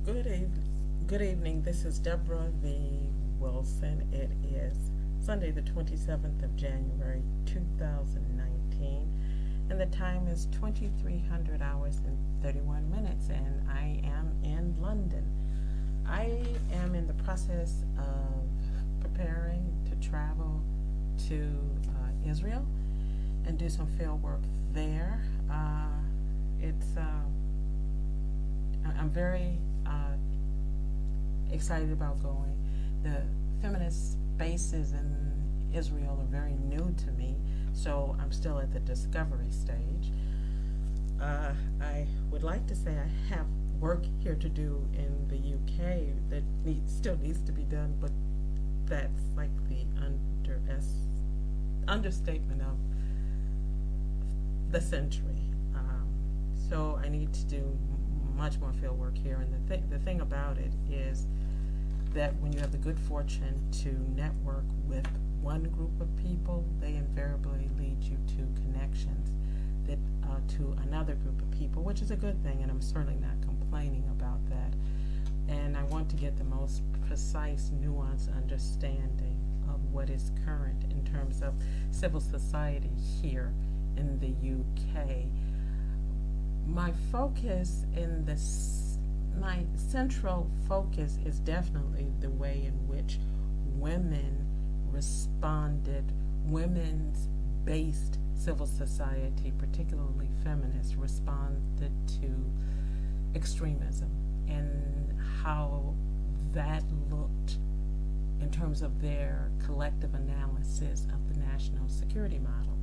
Good evening. This is Debra V. Wilson. It is Sunday, the 27th of January, 2019, and the time is 2300 hours and 31 minutes, and I am in London. I am in the process of preparing to travel to Israel and do some field work there. I'm very excited about going. The feminist spaces in Israel are very new to me, so I'm still at the discovery stage. I would like to say I have work here to do in the UK that still needs to be done, but that's like the understatement of the century. So I need to do much more field work here, and the thing about it is that when you have the good fortune to network with one group of people, they invariably lead you to connections that to another group of people, which is a good thing, and I'm certainly not complaining about that. And I want to get the most precise, nuanced understanding of what is current in terms of civil society here in the UK. My central focus is definitely the way in which women responded, women's based civil society, particularly feminists, responded to extremism and how that looked in terms of their collective analysis of the national security model.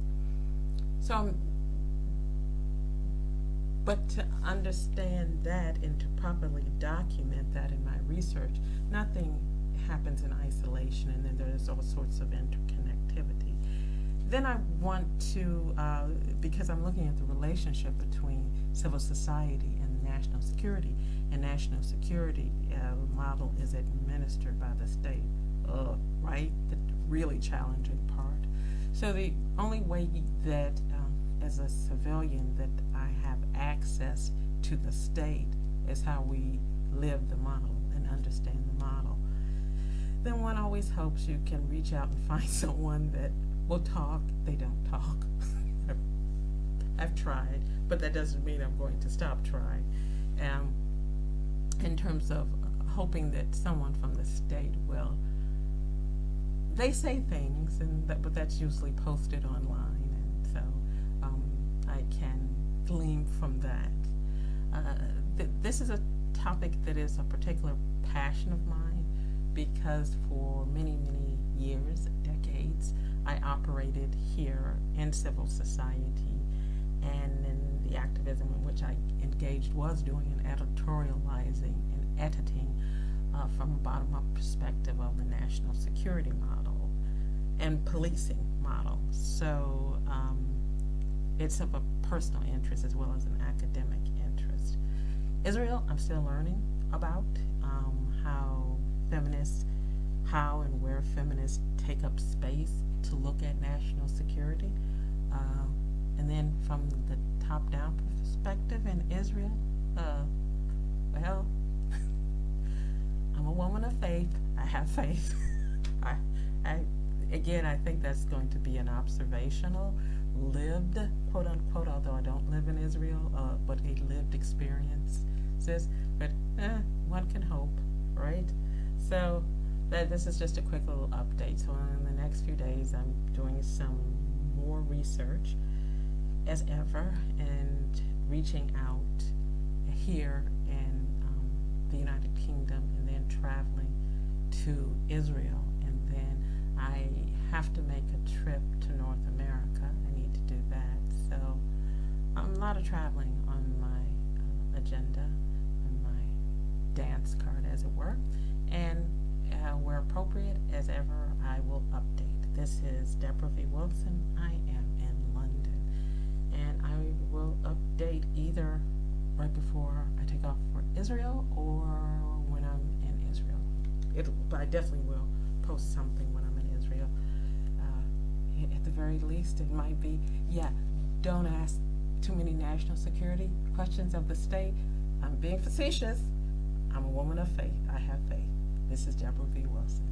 But to understand that and to properly document that in my research, nothing happens in isolation, and then there's all sorts of interconnectivity. Then I want to, because I'm looking at the relationship between civil society and national security, and national security model is administered by the state, right? The really challenging part. So the only way that as a civilian that I have access to the state is how we live the model and understand the model. Then one always hopes you can reach out and find someone that will talk. They don't talk. I've tried, but that doesn't mean I'm going to stop trying. In terms of hoping that someone from the state will, they say things, but that's usually posted online, and so I can glean from that. This is a topic that is a particular passion of mine because for many, many years, decades, I operated here in civil society, and in the activism in which I engaged was doing an editorializing and editing from a bottom-up perspective of the national security model and policing model. So it's of a personal interest as well as an academic interest. Israel, I'm still learning about how and where feminists take up space to look at national security. And then from the top-down perspective in Israel, well, I'm a woman of faith. I have faith. I think that's going to be an observational, lived, quote unquote, although I don't live in Israel, but a lived experience. But one can hope, right? So this is just a quick little update. So in the next few days, I'm doing some more research as ever and reaching out here in the United Kingdom and then traveling to Israel. And then I have to make a trip to North America. I need to do that. So a lot of traveling on my agenda, on my dance card, as it were. And where appropriate, as ever, I will update. This is Debra V. Wilson. I am in London. And I will update either right before I take off for Israel or when I'm in Israel. But I definitely will post something when I'm in Israel. At the very least, it might be, don't ask too many national security questions of the state. I'm being facetious. I'm a woman of faith. I have faith. This is Debra V. Wilson.